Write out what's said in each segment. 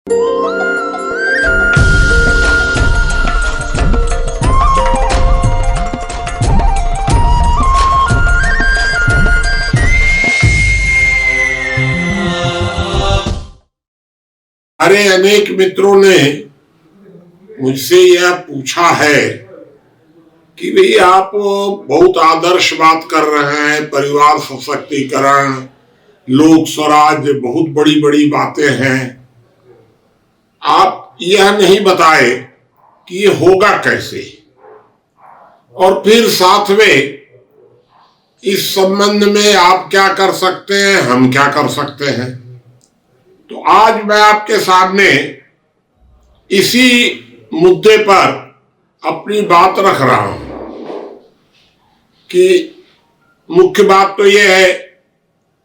हमारे अनेक मित्रों ने मुझसे यह पूछा है कि भाई आप बहुत आदर्श बात कर रहे हैं, परिवार सशक्तिकरण, लोक स्वराज, बहुत बड़ी बड़ी बातें हैं। आप यह नहीं बताए कि ये होगा कैसे, और फिर साथ में इस संबंध में आप क्या कर सकते हैं, हम क्या कर सकते हैं। तो आज मैं आपके सामने इसी मुद्दे पर अपनी बात रख रहा हूं कि मुख्य बात तो यह है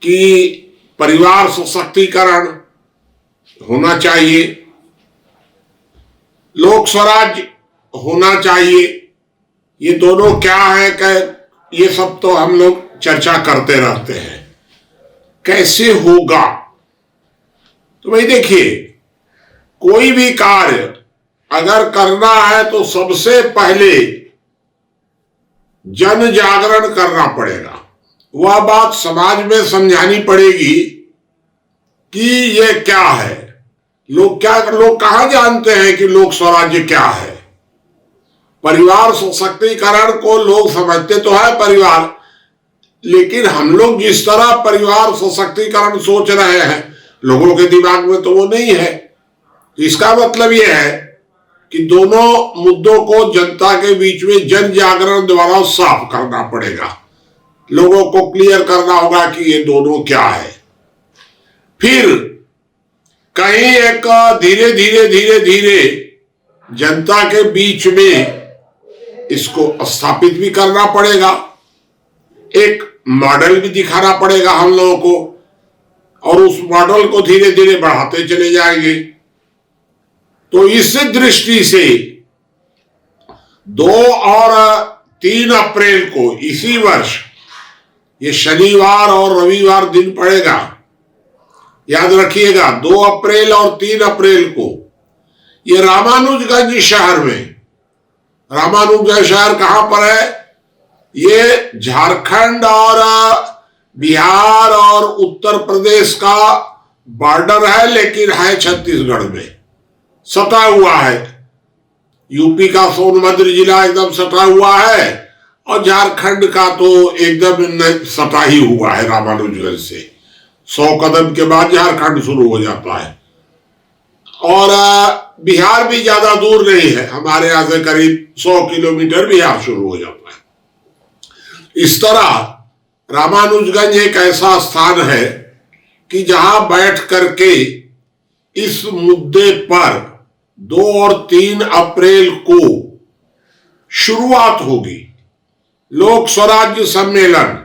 कि परिवार सशक्तिकरण होना चाहिए, लोक स्वराज होना चाहिए। ये दोनों क्या है, ये सब तो हम लोग चर्चा करते रहते हैं। कैसे होगा, तो भाई देखिए, कोई भी कार्य अगर करना है तो सबसे पहले जन जागरण करना पड़ेगा। वह बात समाज में समझानी पड़ेगी कि ये क्या है। लोग कहाँ जानते हैं कि लोक स्वराज्य क्या है। परिवार सशक्तिकरण को लोग समझते तो है परिवार, लेकिन हम लोग जिस तरह परिवार सशक्तिकरण सोच रहे हैं, लोगों के दिमाग में तो वो नहीं है। इसका मतलब यह है कि दोनों मुद्दों को जनता के बीच में जन जागरण द्वारा साफ करना पड़ेगा। लोगों को क्लियर करना होगा कि ये दोनों क्या है। फिर कहीं एक धीरे धीरे जनता के बीच में इसको स्थापित भी करना पड़ेगा। एक मॉडल भी दिखाना पड़ेगा हम लोगों को, और उस मॉडल को धीरे धीरे बढ़ाते चले जाएंगे। तो इस दृष्टि से 2 और 3 अप्रैल को इसी वर्ष, ये शनिवार और रविवार दिन पड़ेगा, याद रखिएगा। 2 अप्रैल और 3 अप्रैल को ये रामानुजगंज शहर में, रामानुजगंज शहर कहां पर है? ये झारखंड और बिहार और उत्तर प्रदेश का बॉर्डर है, लेकिन है छत्तीसगढ़ में, सटा हुआ है। यूपी का सोनभद्र जिला एकदम सटा हुआ है, और झारखंड का तो एकदम सटा ही हुआ है। रामानुजगंज से 100 कदम के बाद झारखंड शुरू हो जाता है, और बिहार भी ज्यादा दूर नहीं है, हमारे यहां से करीब 100 किलोमीटर बिहार शुरू हो जाता है। इस तरह रामानुजगंज एक ऐसा स्थान है कि जहां बैठ करके इस मुद्दे पर 2 और 3 अप्रैल को शुरुआत होगी लोक स्वराज्य सम्मेलन।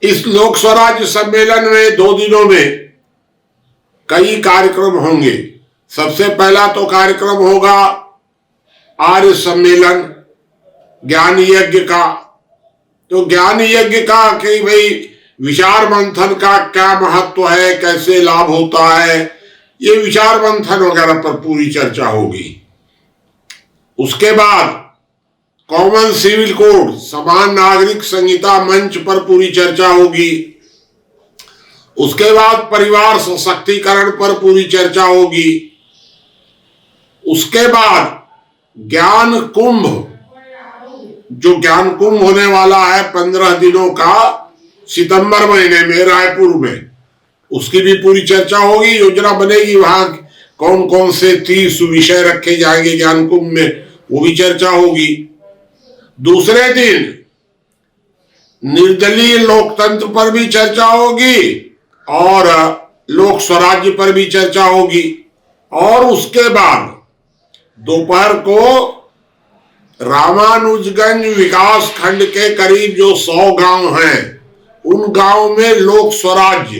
इस लोक स्वराज्य सम्मेलन में 2 दिनों में कई कार्यक्रम होंगे। सबसे पहला तो कार्यक्रम होगा आर्य सम्मेलन, ज्ञान यज्ञ का। तो ज्ञान यज्ञ का कि भाई विचार मंथन का क्या महत्व है, कैसे लाभ होता है, ये विचार मंथन वगैरह पर पूरी चर्चा होगी। उसके बाद कॉमन सिविल कोड, समान नागरिक संहिता मंच पर पूरी चर्चा होगी। उसके बाद परिवार सशक्तिकरण पर पूरी चर्चा होगी। उसके बाद ज्ञान कुंभ, जो ज्ञान कुंभ होने वाला है 15 दिनों का सितंबर महीने में रायपुर में, उसकी भी पूरी चर्चा होगी। योजना बनेगी, वहां कौन कौन से 30 विषय रखे जाएंगे ज्ञान कुंभ में, वो भी चर्चा होगी। दूसरे दिन निर्दलीय लोकतंत्र पर भी चर्चा होगी, और लोक स्वराज्य पर भी चर्चा होगी। और उसके बाद दोपहर को रामानुजगंज विकास खंड के करीब जो 100 गांव हैं, उन गांव में लोक स्वराज्य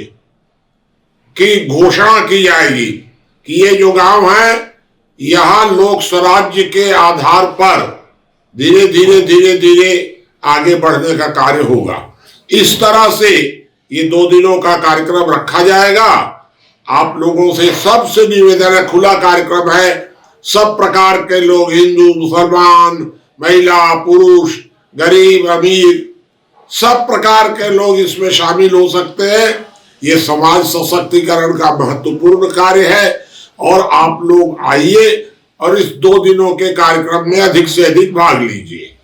की घोषणा की जाएगी कि ये जो गांव है, यहां लोक स्वराज्य के आधार पर धीरे धीरे आगे बढ़ने का कार्य होगा। इस तरह से ये 2 दिनों का कार्यक्रम रखा जाएगा, आप लोगों से सबसे निवेदन है, खुला कार्यक्रम है, सब प्रकार के लोग, हिंदू, मुसलमान, महिला, पुरुष, गरीब, अमीर, सब प्रकार के लोग इसमें शामिल हो सकते हैं। ये समाज सशक्तिकरण का महत्वपूर्ण कार्य है और आप लोग आइए और इस 2 दिनों के कार्यक्रम में अधिक से अधिक भाग लीजिए।